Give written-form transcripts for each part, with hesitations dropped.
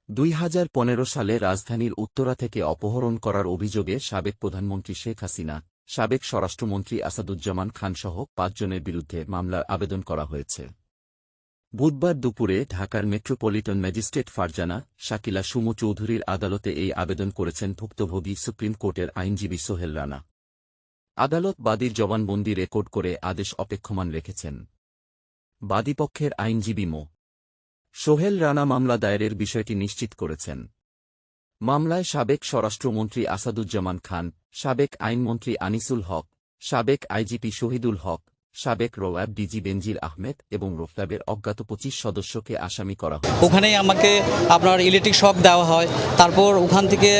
2015 সালে রাজধানীর উত্তরা থেকে অপহরণ করার অভিযোগে সাবেক প্রধানমন্ত্রী শেখ হাসিনা, সাবেক স্বরাষ্ট্রমন্ত্রী আসাদুজ্জামান খানসহ 5 জনের বিরুদ্ধে মামলার আবেদন করা হয়েছে। বুধবার দুপুরে ঢাকার মেট্রোপলিটন ম্যাজিস্ট্রেট ফারজানা শাকিলা সুমু চৌধুরীর আদালতে এই আবেদন করেছেন ভুক্তভোগী সুপ্রিম কোর্টের আইনজীবী সোহেল রানা। আদালত বাদীর জবানবন্দি রেকর্ড করে আদেশ অপেক্ষমান রেখেছেন। বাদীপক্ষের আইনজীবী মো. সোহেল রানা মামলা দায়েরের বিষয়টি নিশ্চিত করেছেন। মামলায় সাবেক স্বরাষ্ট্রমন্ত্রী আসাদুজ্জামান খান, সাবেক আইনমন্ত্রী আনিসুল হক, সাবেক আইজিপি শহীদুল হক, সাবেক রোয়াব ডিজি বেনজির আহমেদ এবং রোফ্যাবের অজ্ঞাত 25 সদস্যকে আসামি করা হয়। ওখানেই আমাকে আপনার ইলেকট্রিক শক দেওয়া হয়। তারপর ওখান থেকে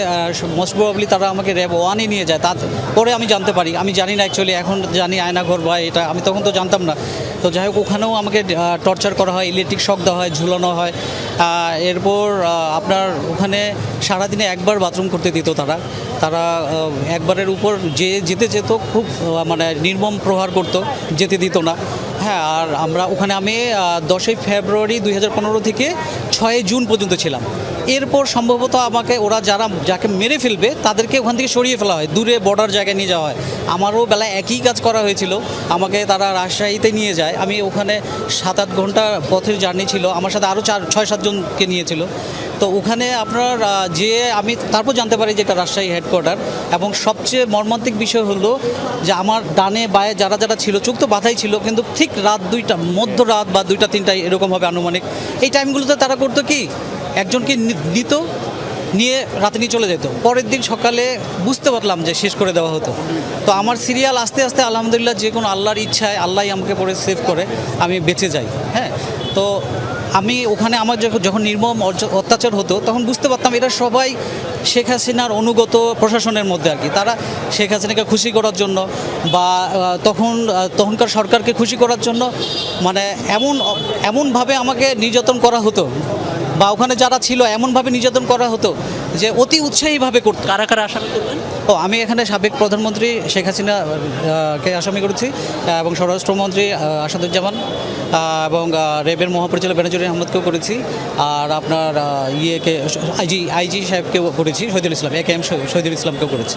মোস্ট প্রবাবলি তারা আমাকে র্যাব 1-এ নিয়ে যায়। তারপরে আমি জানতে পারি, আমি জানি না অ্যাকচুয়ালি, এখন জানি আয়নাঘর বা এটা, আমি তখন তো জানতাম না। তো যাই হোক, ওখানেও আমাকে টর্চার করা হয়, ইলেকট্রিক শক দেওয়া হয়, ঝুলানো হয়। এরপর আপনার ওখানে সারাদিনে একবার বাথরুম করতে দিত তারা একবারের উপর যেতে যেত, খুব মানে নির্মম প্রহার করতো, যেতে দিত না। হ্যাঁ, আর আমি 10 ফেব্রুয়ারি 2015 থেকে 6 জুন পর্যন্ত ছিলাম। এরপর সম্ভবত আমাকে ওরা যাকে মেরে ফেলবে তাদেরকে ওখান থেকে সরিয়ে ফেলা হয়, দূরে বর্ডার জায়গায় নিয়ে যাওয়া হয়। আমারও বেলায় একই কাজ করা হয়েছিল, আমাকে তারা রাজশাহীতে নিয়ে যায়। আমি ওখানে 7-8 ঘন্টা পথের জার্নি ছিল, আমার সাথে আরও 6-7 জনকে নিয়েছিল। তো ওখানে আপনার আমি তারপর জানতে পারি যে এটা রাজশাহী হেডকোয়ার্টার। এবং সবচেয়ে মর্মান্তিক বিষয় হলো যে আমার ডানে বায়ে যারা ছিল, চোখ তো বাধাই ছিল, কিন্তু ঠিক রাত 2টা, মধ্যরাত বা 2টা-3টায় এরকম হবে আনুমানিক। এই টাইমগুলোতে তারা করতো কি, একজনকে নিত, নিয়ে রাতে নিয়ে চলে যেত। পরের দিন সকালে বুঝতে পারলাম যে শেষ করে দেওয়া হতো। তো আমার সিরিয়াল আস্তে আস্তে আলহামদুলিল্লাহ যে কোনো আল্লাহর ইচ্ছায় আল্লাহই আমাকে পরে সেভ করে আমি বেঁচে যাই। হ্যাঁ, তো আমি ওখানে আমার যখন নির্মম অত্যাচার হতো তখন বুঝতে পারতাম এরা সবাই শেখ হাসিনার অনুগত প্রশাসনের মধ্যে আর কি। তারা শেখ হাসিনাকে খুশি করার জন্য বা তখনকার সরকারকে খুশি করার জন্য মানে এমনভাবে আমাকে নির্যাতন করা হতো, বা ওখানে যারা ছিল এমনভাবে নির্যাতন করা হতো যে অতি উৎসাহীভাবে করতো। কারা কারা আসামি করবেন? আমি এখানে সাবেক প্রধানমন্ত্রী শেখ হাসিনাকে আসামি করেছি, এবং স্বরাষ্ট্রমন্ত্রী আসাদুজ্জামান, এবং র্যাবের মহাপরিচালক বেনজির আহমেদকেও করেছি, আর আপনার আইজি সাহেবকেও করেছি, শহীদুল ইসলাম, AKM শহীদুল ইসলামকেও করেছি।